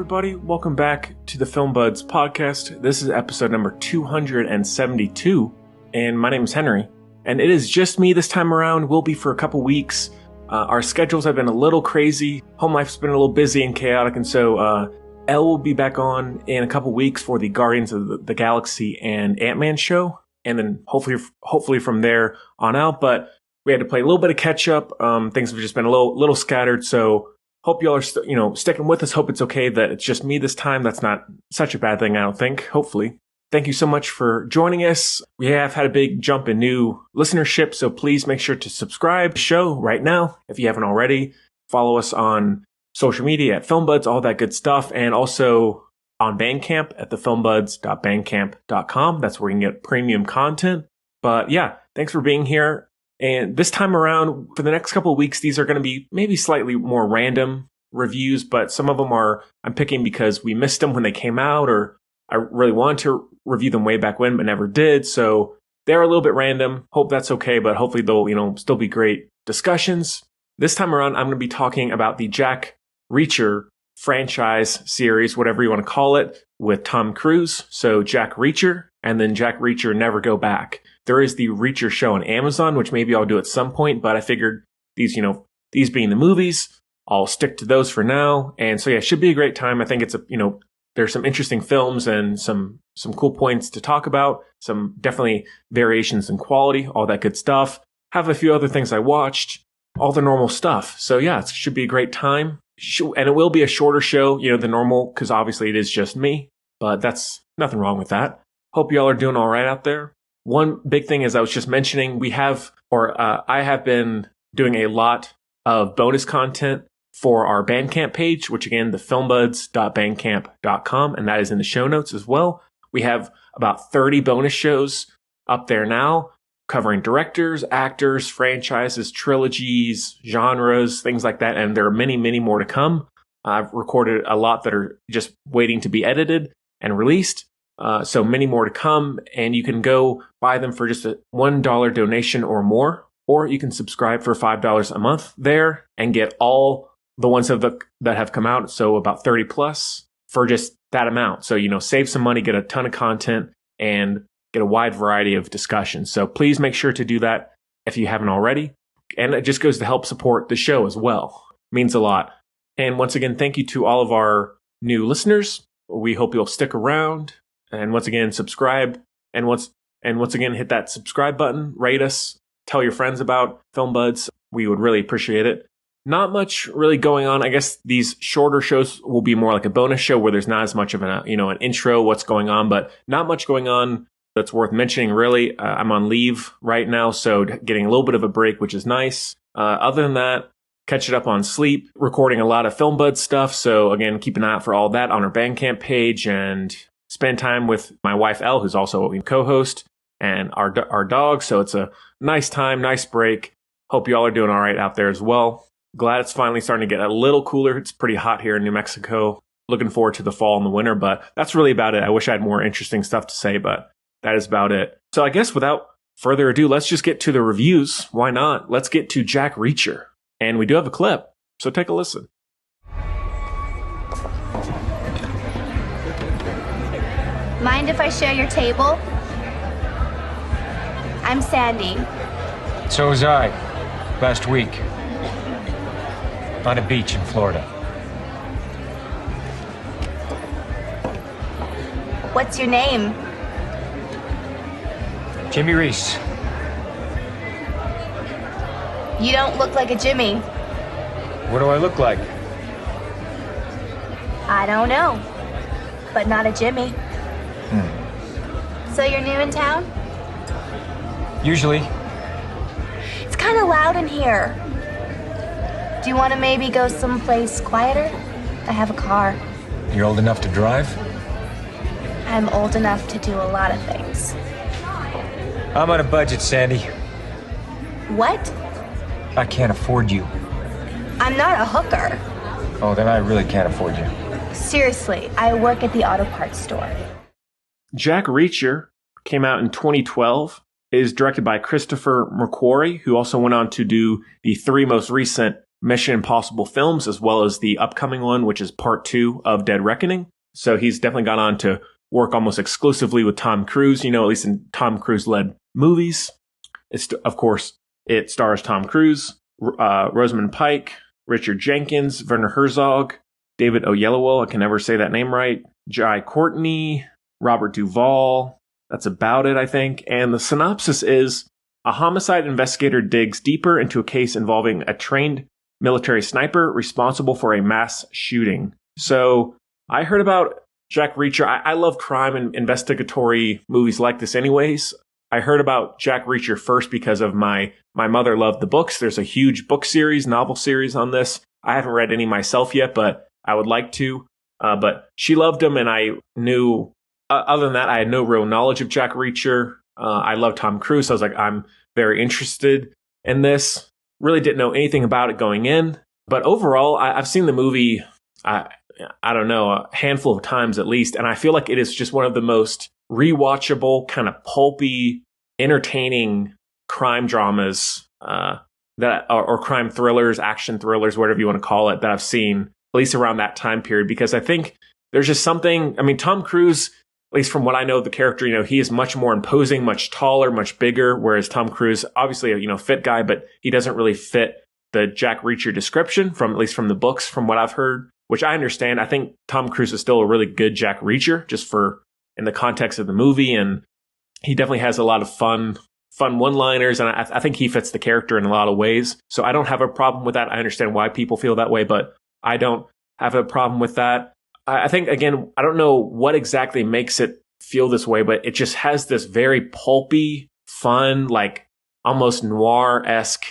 everybody. Welcome back to the Film Buds podcast. This is episode number 272, and my name is Henry. And it is just me this time around. Will be for a couple weeks. Our schedules have been a little crazy. Home life's been a little busy and chaotic, and so Elle will be back on in a couple weeks for the Guardians of the Galaxy and Ant-Man show, and then hopefully from there on out. But we had to play a little bit of catch up. Things have just been a little scattered, so. Hope y'all are, sticking with us. Hope it's okay that it's just me this time. That's not such a bad thing, I don't think. Hopefully. Thank you so much for joining us. We have had a big jump in new listenership, so please make sure to subscribe to the show right now if you haven't already. Follow us on social media at FilmBuds, all that good stuff, and also on Bandcamp at TheFilmBuds.bandcamp.com. That's where you can get premium content. But yeah, thanks for being here. And this time around, for the next couple of weeks, these are going to be maybe slightly more random reviews, but some of them I'm picking because we missed them when they came out, or I really wanted to review them way back when, but never did. So they're a little bit random. Hope that's okay, but hopefully they'll, still be great discussions. This time around, I'm going to be talking about the Jack Reacher franchise series, whatever you want to call it, with Tom Cruise. So Jack Reacher, and then Jack Reacher Never Go Back. There is the Reacher show on Amazon, which maybe I'll do at some point, but I figured these being the movies, I'll stick to those for now. And so yeah, it should be a great time. I think it's there's some interesting films and some cool points to talk about, some definitely variations in quality, all that good stuff. Have a few other things I watched, all the normal stuff. So yeah, it should be a great time. And it will be a shorter show, than normal, because obviously it is just me, but that's nothing wrong with that. Hope y'all are doing all right out there. One big thing, as I was just mentioning, I have been doing a lot of bonus content for our Bandcamp page, which again, TheFilmBuds.bandcamp.com, and that is in the show notes as well. We have about 30 bonus shows up there now, covering directors, actors, franchises, trilogies, genres, things like that, and there are many, many more to come. I've recorded a lot that are just waiting to be edited and released. So many more to come, and you can go buy them for just a $1 donation or more, or you can subscribe for $5 a month there and get all the ones that have come out, so about 30 plus, for just that amount. So, save some money, get a ton of content, and get a wide variety of discussions. So please make sure to do that if you haven't already. And it just goes to help support the show as well. It means a lot. And once again, thank you to all of our new listeners. We hope you'll stick around. And once again, subscribe. And once again, hit that subscribe button, rate us, tell your friends about Film Buds. We would really appreciate it. Not much really going on. I guess these shorter shows will be more like a bonus show where there's not as much of an intro, what's going on, but not much going on that's worth mentioning, really. I'm on leave right now, so getting a little bit of a break, which is nice. Other than that, catching up on sleep, recording a lot of Film Buds stuff. So again, keep an eye out for all that on our Bandcamp page, and spend time with my wife, Elle, who's also a co-host, and our dog. So it's a nice time, nice break. Hope y'all are doing all right out there as well. Glad it's finally starting to get a little cooler. It's pretty hot here in New Mexico. Looking forward to the fall and the winter, but that's really about it. I wish I had more interesting stuff to say, but that is about it. So I guess without further ado, let's just get to the reviews. Why not? Let's get to Jack Reacher. And we do have a clip, so take a listen. Mind if I share your table? I'm Sandy. So was I, last week. On a beach in Florida. What's your name? Jimmy Reese. You don't look like a Jimmy. What do I look like? I don't know, but not a Jimmy. So you're new in town? Usually. It's kind of loud in here. Do you want to maybe go someplace quieter? I have a car. You're old enough to drive? I'm old enough to do a lot of things. I'm on a budget, Sandy. What? I can't afford you. I'm not a hooker. Oh, then I really can't afford you. Seriously, I work at the auto parts store. Jack Reacher came out in 2012. It is directed by Christopher McQuarrie, who also went on to do the 3 most recent Mission Impossible films, as well as the upcoming one, which is part 2 of Dead Reckoning. So he's definitely gone on to work almost exclusively with Tom Cruise, at least in Tom Cruise-led movies. Of course, it stars Tom Cruise, Rosamund Pike, Richard Jenkins, Werner Herzog, David Oyelowo, I can never say that name right, Jai Courtney, Robert Duvall. That's about it, I think. And the synopsis is, a homicide investigator digs deeper into a case involving a trained military sniper responsible for a mass shooting. So I heard about Jack Reacher. I love crime and investigatory movies like this anyways. I heard about Jack Reacher first because of my mother loved the books. There's a huge book series, novel series on this. I haven't read any myself yet, but I would like to. But she loved him, and I knew, other than that, I had no real knowledge of Jack Reacher. I love Tom Cruise, so I was like, I'm very interested in this. Really didn't know anything about it going in. But overall, I've seen the movie, I don't know, a handful of times at least, and I feel like it is just one of the most rewatchable, kind of pulpy, entertaining crime dramas or crime thrillers, action thrillers, whatever you want to call it, that I've seen, at least around that time period, because I think there's just something, Tom Cruise, at least from what I know of the character, he is much more imposing, much taller, much bigger, whereas Tom Cruise, obviously a fit guy, but he doesn't really fit the Jack Reacher description, at least from the books, from what I've heard, which I understand. I think Tom Cruise is still a really good Jack Reacher, just in the context of the movie, and he definitely has a lot of fun one-liners, and I think he fits the character in a lot of ways. So I don't have a problem with that. I understand why people feel that way, but I don't have a problem with that. I think, again, I don't know what exactly makes it feel this way, but it just has this very pulpy, fun, like almost noir-esque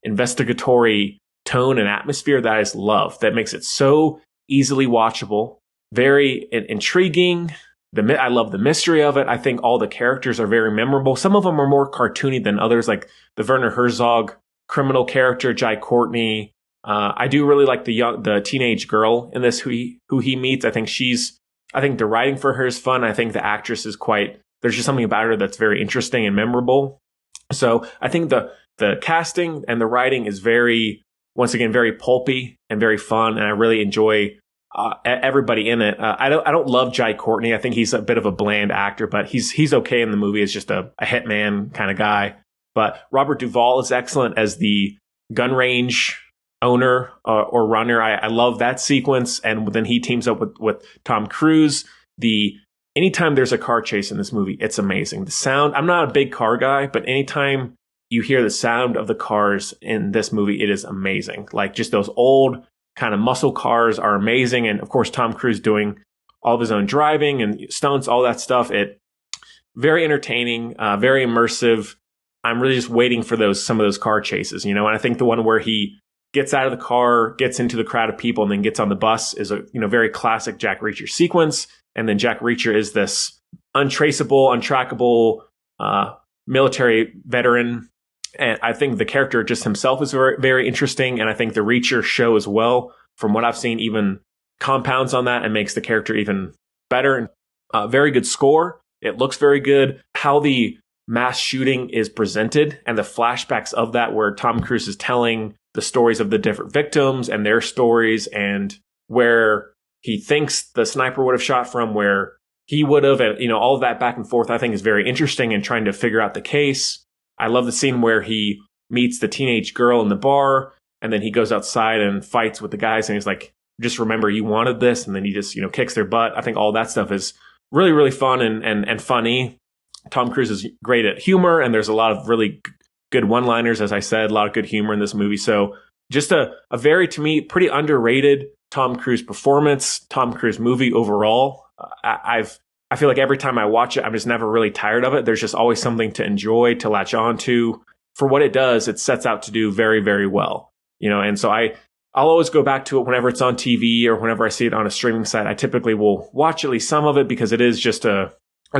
investigatory tone and atmosphere that I just love. That makes it so easily watchable, very intriguing. I love the mystery of it. I think all the characters are very memorable. Some of them are more cartoony than others, like the Werner Herzog criminal character, Jai Courtney. I do really like the teenage girl in this who he meets. I think the writing for her is fun. I think the actress is there's just something about her that's very interesting and memorable. So I think the casting and the writing is once again, very pulpy and very fun. And I really enjoy everybody in it. I don't love Jai Courtney. I think he's a bit of a bland actor, but he's okay in the movie as just a hitman kind of guy. But Robert Duvall is excellent as the gun range owner or runner. I love that sequence. And then he teams up with Tom Cruise. Anytime there's a car chase in this movie, it's amazing. The sound, I'm not a big car guy, but anytime you hear the sound of the cars in this movie, it is amazing. Like just those old kind of muscle cars are amazing. And of course, Tom Cruise doing all of his own driving and stunts, all that stuff. Very entertaining, very immersive. I'm really just waiting for some of those car chases, and I think the one where he gets out of the car, gets into the crowd of people, and then gets on the bus is a very classic Jack Reacher sequence. And then Jack Reacher is this untraceable, untrackable military veteran. And I think the character just himself is very, very interesting. And I think the Reacher show as well, from what I've seen, even compounds on that and makes the character even better. And very good score. It looks very good. How the mass shooting is presented and the flashbacks of that, where Tom Cruise is telling the stories of the different victims and their stories, and where he thinks the sniper would have shot from, where he would have, and all of that back and forth, I think is very interesting in trying to figure out the case. I love the scene where he meets the teenage girl in the bar, and then he goes outside and fights with the guys, and he's like, just remember you wanted this, and then he just kicks their butt. I think all that stuff is really, really fun and funny. Tom Cruise is great at humor, and there's a lot of really good one-liners, as I said, a lot of good humor in this movie. So just a very, to me, pretty underrated Tom Cruise performance, Tom Cruise movie overall. I feel like every time I watch it, I'm just never really tired of it. There's just always something to enjoy, to latch on to. For what it does, it sets out to do very, very well. And so I'll always go back to it whenever it's on TV or whenever I see it on a streaming site. I typically will watch at least some of it because it is just a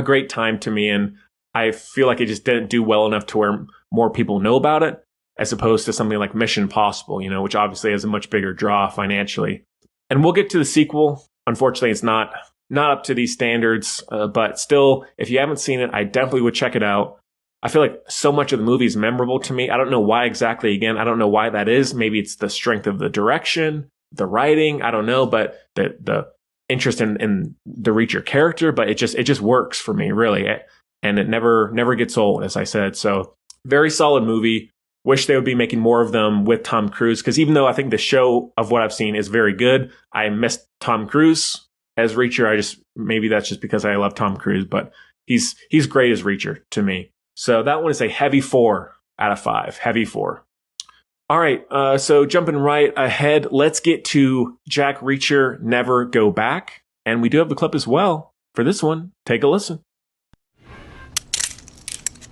great time to me. And I feel like it just didn't do well enough to where more people know about it, as opposed to something like Mission Impossible, which obviously has a much bigger draw financially. And we'll get to the sequel. Unfortunately, it's not up to these standards, but still, if you haven't seen it, I definitely would check it out. I feel like so much of the movie is memorable to me. I don't know why exactly. Again, I don't know why that is. Maybe it's the strength of the direction, the writing. I don't know, but the interest in the Reacher character. But it just works for me, really, and it never gets old, as I said. So very solid movie. Wish they would be making more of them with Tom Cruise, because even though I think the show of what I've seen is very good, I missed Tom Cruise as Reacher. Maybe that's just because I love Tom Cruise, but he's great as Reacher to me. So that one is a heavy 4 out of 5. Heavy 4. All right, so jumping right ahead, let's get to Jack Reacher, Never Go Back. And we do have the clip as well for this one. Take a listen.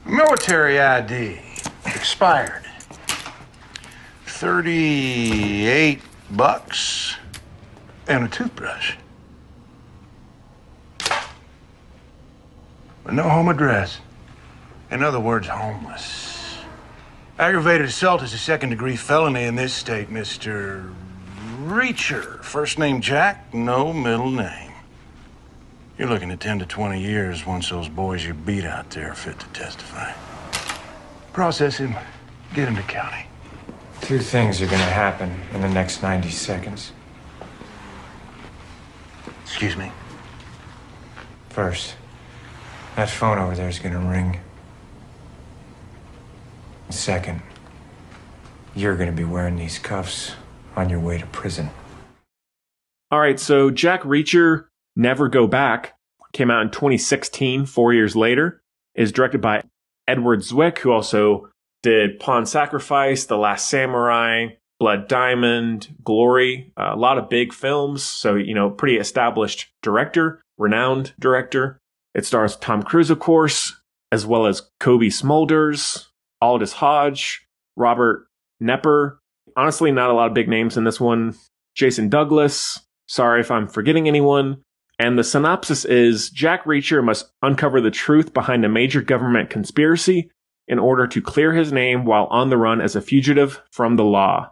Military ID. Expired. $38 and a toothbrush. But no home address. In other words, homeless. Aggravated assault is a second-degree felony in this state, Mr. Reacher. First name Jack, no middle name. You're looking at 10 to 20 years once those boys you beat out there are fit to testify. Process him, get him to county. 2 things are gonna happen in the next 90 seconds. Excuse me? First, that phone over there is gonna ring. Second, you're gonna be wearing these cuffs on your way to prison. All right, so Jack Reacher, Never Go Back came out in 2016, 4 years later. Is directed by Edward Zwick, who also did Pawn Sacrifice, The Last Samurai, Blood Diamond, Glory, a lot of big films. So, pretty established director, renowned director. It stars Tom Cruise, of course, as well as Kobe Smulders, Aldous Hodge, Robert Knepper. Honestly, not a lot of big names in this one. Jason Douglas. Sorry if I'm forgetting anyone. And the synopsis is Jack Reacher must uncover the truth behind a major government conspiracy in order to clear his name while on the run as a fugitive from the law.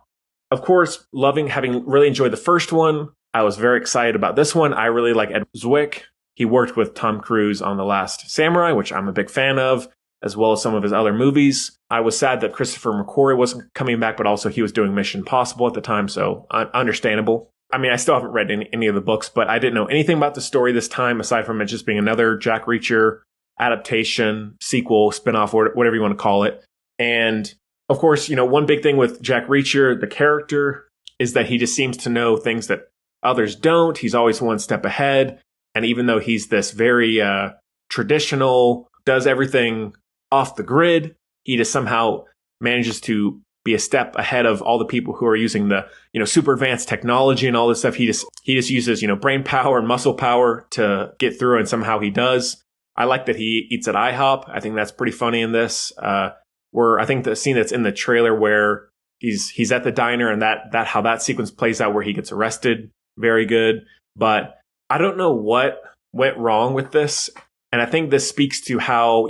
Of course, having really enjoyed the first one, I was very excited about this one. I really like Ed Zwick. He worked with Tom Cruise on The Last Samurai, which I'm a big fan of, as well as some of his other movies. I was sad that Christopher McQuarrie wasn't coming back, but also he was doing Mission Impossible at the time, so understandable. I mean, I still haven't read any of the books, but I didn't know anything about the story this time, aside from it just being another Jack Reacher adaptation, sequel, spinoff, or whatever you want to call it. And of course, one big thing with Jack Reacher, the character, is that he just seems to know things that others don't. He's always one step ahead. And even though he's this very traditional, does everything off the grid, he just somehow manages to be a step ahead of all the people who are using the, super advanced technology and all this stuff. He just uses, brain power and muscle power to get through, and somehow he does. I like that he eats at IHOP. I think that's pretty funny in this. Where I think the scene that's in the trailer where he's at the diner, and that how that sequence plays out where he gets arrested, very good. But I don't know what went wrong with this. And I think this speaks to how,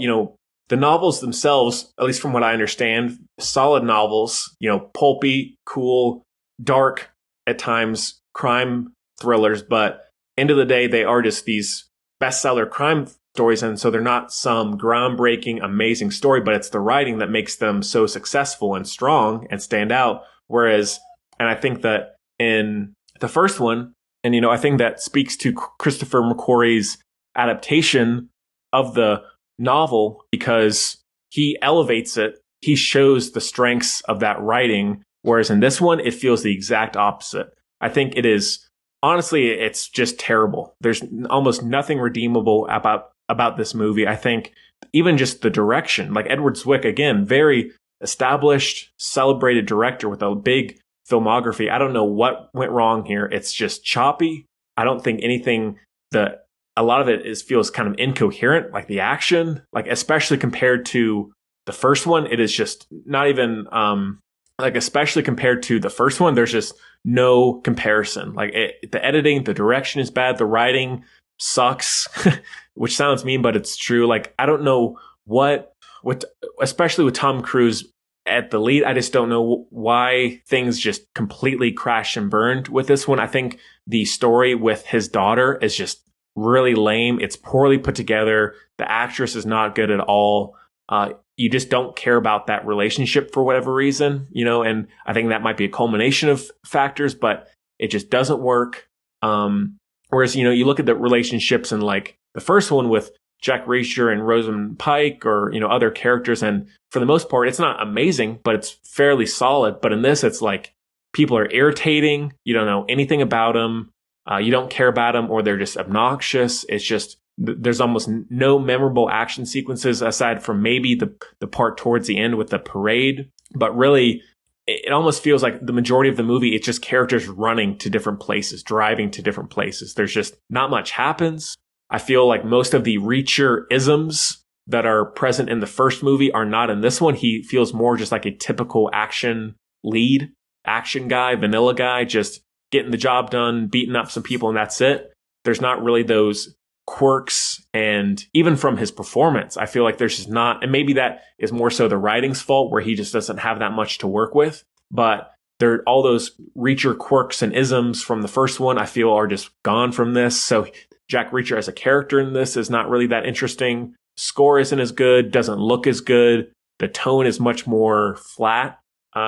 the novels themselves, at least from what I understand, solid novels, pulpy, cool, dark, at times crime thrillers, but end of the day, they are just these bestseller crime stories. And so they're not some groundbreaking, amazing story, but it's the writing that makes them so successful and strong and stand out. Whereas, and I think that in the first one, and, I think that speaks to Christopher McQuarrie's adaptation of the novel, because he elevates it. He shows the strengths of that writing. Whereas in this one, it feels the exact opposite. I think it is, honestly, it's just terrible. There's almost nothing redeemable about this movie. I think even just the direction, like Edward Zwick, again, very established, celebrated director with a big filmography. I don't know what went wrong here. It's just choppy. I don't think anything a lot of it feels kind of incoherent, like the action, like especially compared to the first one, it is just not even, especially compared to the first one, there's just no comparison. Like the editing, the direction is bad. The writing sucks, which sounds mean, but it's true. Like, I don't know especially with Tom Cruise at the lead, I just don't know why things just completely crashed and burned with this one. I think the story with his daughter is just really lame. It's poorly put together. The actress is not good at all. you just don't care about that relationship for whatever reason, and I think that might be a culmination of factors, but it just doesn't work. Whereas, you look at the relationships in like the first one with Jack Reacher and Rosamund Pike or, other characters. And for the most part, it's not amazing, but it's fairly solid. But in this, it's like people are irritating. You don't know anything about them. You don't care about them, or they're just obnoxious. It's just, there's almost no memorable action sequences aside from maybe the part towards the end with the parade. But really, it almost feels like the majority of the movie, it's just characters running to different places, driving to different places. There's just not much happens. I feel like most of the Reacher isms that are present in the first movie are not in this one. He feels more just like a typical action lead, action guy, vanilla guy, just getting the job done, beating up some people, and that's it. There's not really those quirks, and even from his performance, I feel like there's just not, and maybe that is more so the writing's fault where he just doesn't have that much to work with, but there, all those Reacher quirks and isms from the first one, I feel are just gone from this. So Jack Reacher as a character in this is not really that interesting. Score isn't as good, doesn't look as good. The tone is much more flat.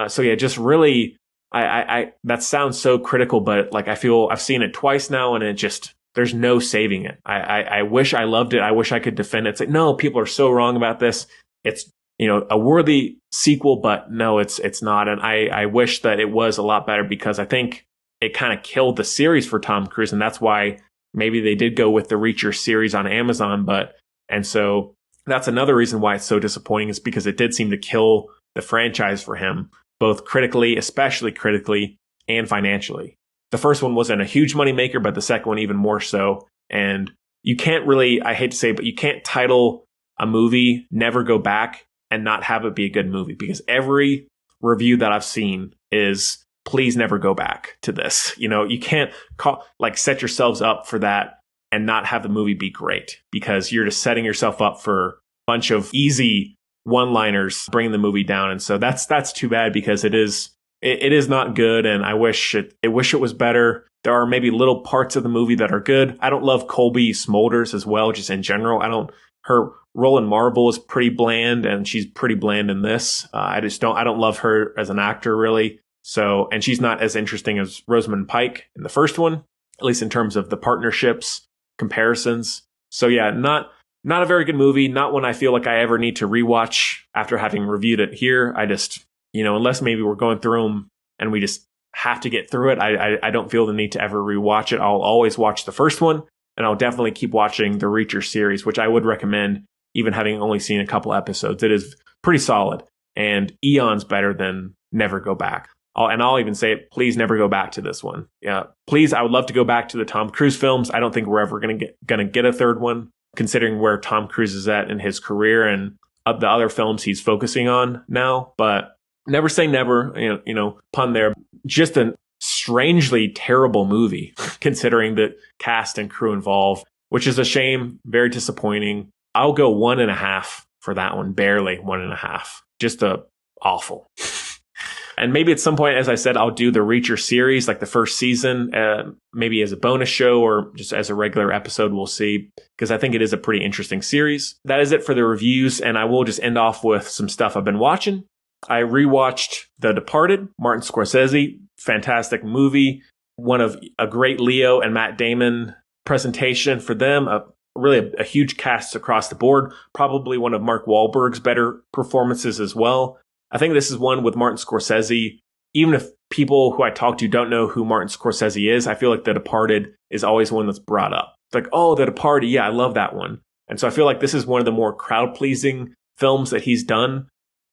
So yeah, just really, I that sounds so critical, but like I feel I've seen it twice now, and it just, there's no saving it. I wish I loved it. I wish I could defend it. It's like, no, people are so wrong about this. It's, a worthy sequel, but no, it's not. And I wish that it was a lot better, because I think it kind of killed the series for Tom Cruise. And that's why maybe they did go with the Reacher series on Amazon. And so that's another reason why it's so disappointing, is because it did seem to kill the franchise for him, both critically, especially critically, and financially. The first one wasn't a huge moneymaker, but the second one even more so. And you can't really, I hate to say it, but you can't title a movie Never Go Back and not have it be a good movie, because every review that I've seen is, please never go back to this. You can't set yourselves up for that and not have the movie be great, because you're just setting yourself up for a bunch of easy one-liners bringing the movie down. And so that's too bad, because it is not good, and I wish it was better. There are maybe little parts of the movie that are good. I don't love Colby Smulders as well, just in general. Her role in Marvel is pretty bland, and she's pretty bland in this. I don't love her as an actor, really. So, and she's not as interesting as Rosamund Pike in the first one, at least in terms of the partnerships, comparisons. So yeah, not a very good movie. Not one I feel like I ever need to rewatch after having reviewed it here. I just, unless maybe we're going through them and we just have to get through it, I don't feel the need to ever rewatch it. I'll always watch the first one, and I'll definitely keep watching the Reacher series, which I would recommend, even having only seen a couple episodes. It is pretty solid, and eons better than Never Go Back. I'll even say it, please never go back to this one. Yeah, please, I would love to go back to the Tom Cruise films. I don't think we're ever gonna get a third one, considering where Tom Cruise is at in his career and the other films he's focusing on now. But never say never, pun there. Just a strangely terrible movie, considering the cast and crew involved, which is a shame, very disappointing. I'll go 1.5 for that one, barely 1.5. Just awful. And maybe at some point, as I said, I'll do the Reacher series, like the first season, maybe as a bonus show or just as a regular episode. We'll see, because I think it is a pretty interesting series. That is it for the reviews, and I will just end off with some stuff I've been watching. I rewatched The Departed, Martin Scorsese, fantastic movie. One of a great Leo and Matt Damon presentation for them. Really a huge cast across the board. Probably one of Mark Wahlberg's better performances as well. I think this is one with Martin Scorsese. Even if people who I talk to don't know who Martin Scorsese is, I feel like The Departed is always one that's brought up. It's like, oh, The Departed, yeah, I love that one. And so I feel like this is one of the more crowd-pleasing films that he's done.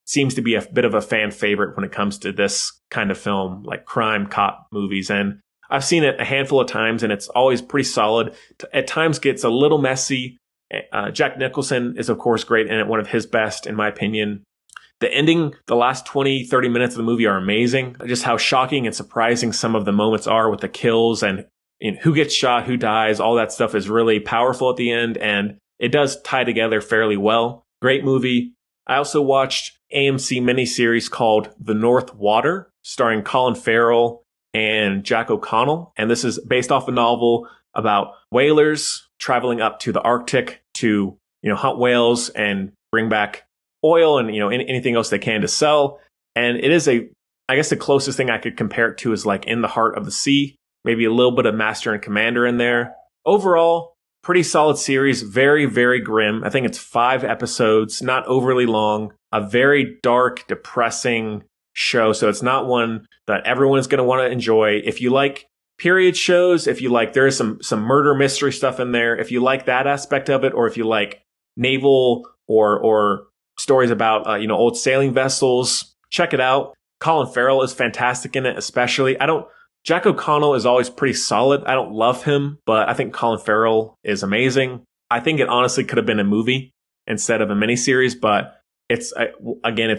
Seems to be a bit of a fan favorite when it comes to this kind of film, like crime cop movies. And I've seen it a handful of times, and it's always pretty solid. At times gets a little messy. Jack Nicholson is, of course, great in it, one of his best, in my opinion. The ending, the last 20, 30 minutes of the movie are amazing. Just how shocking and surprising some of the moments are with the kills and who gets shot, who dies, all that stuff is really powerful at the end, and it does tie together fairly well. Great movie. I also watched AMC miniseries called The North Water, starring Colin Farrell and Jack O'Connell. And this is based off a novel about whalers traveling up to the Arctic to, hunt whales and bring back oil and, anything else they can to sell. And it is I guess the closest thing I could compare it to is like In the Heart of the Sea, maybe a little bit of Master and Commander in there. Overall, pretty solid series, very, very grim. I think it's 5 episodes, not overly long, a very dark, depressing show. So it's not one that everyone is going to want to enjoy. If you like period shows, if you like, there is some murder mystery stuff in there. If you like that aspect of it, or if you like naval or stories about, old sailing vessels, check it out. Colin Farrell is fantastic in it, especially. Jack O'Connell is always pretty solid. I don't love him, but I think Colin Farrell is amazing. I think it honestly could have been a movie instead of a miniseries, but it's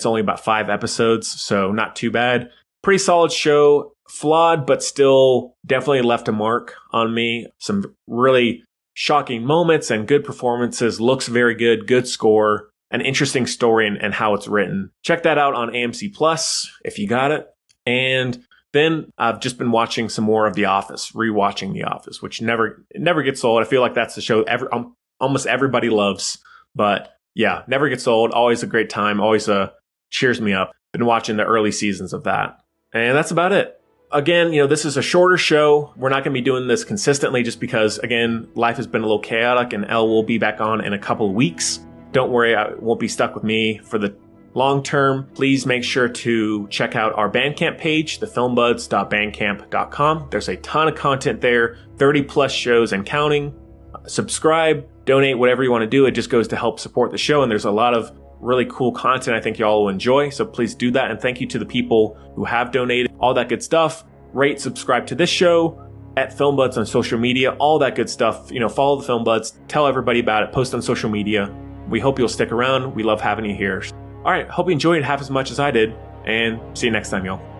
only about 5 episodes, so not too bad. Pretty solid show, flawed, but still definitely left a mark on me. Some really shocking moments and good performances. Looks very good, good score, an interesting story and how it's written. Check that out on AMC Plus if you got it. And then I've just been watching some more of The Office, rewatching The Office, which never gets old. I feel like that's the show almost everybody loves, but yeah, never gets old. Always a great time. Always cheers me up. Been watching the early seasons of that. And that's about it. Again, this is a shorter show. We're not going to be doing this consistently just because, again, life has been a little chaotic, and Elle will be back on in a couple of weeks. Don't worry, it won't be stuck with me for the long term. Please make sure to check out our Bandcamp page, TheFilmBuds.bandcamp.com. There's a ton of content there, 30 plus shows and counting. Subscribe, donate, whatever you want to do. It just goes to help support the show. And there's a lot of really cool content I think y'all will enjoy. So please do that. And thank you to the people who have donated, all that good stuff. Rate, subscribe to this show at FilmBuds on social media, all that good stuff. Follow the FilmBuds, tell everybody about it, post on social media. We hope you'll stick around. We love having you here. All right, hope you enjoyed it half as much as I did, and see you next time, y'all.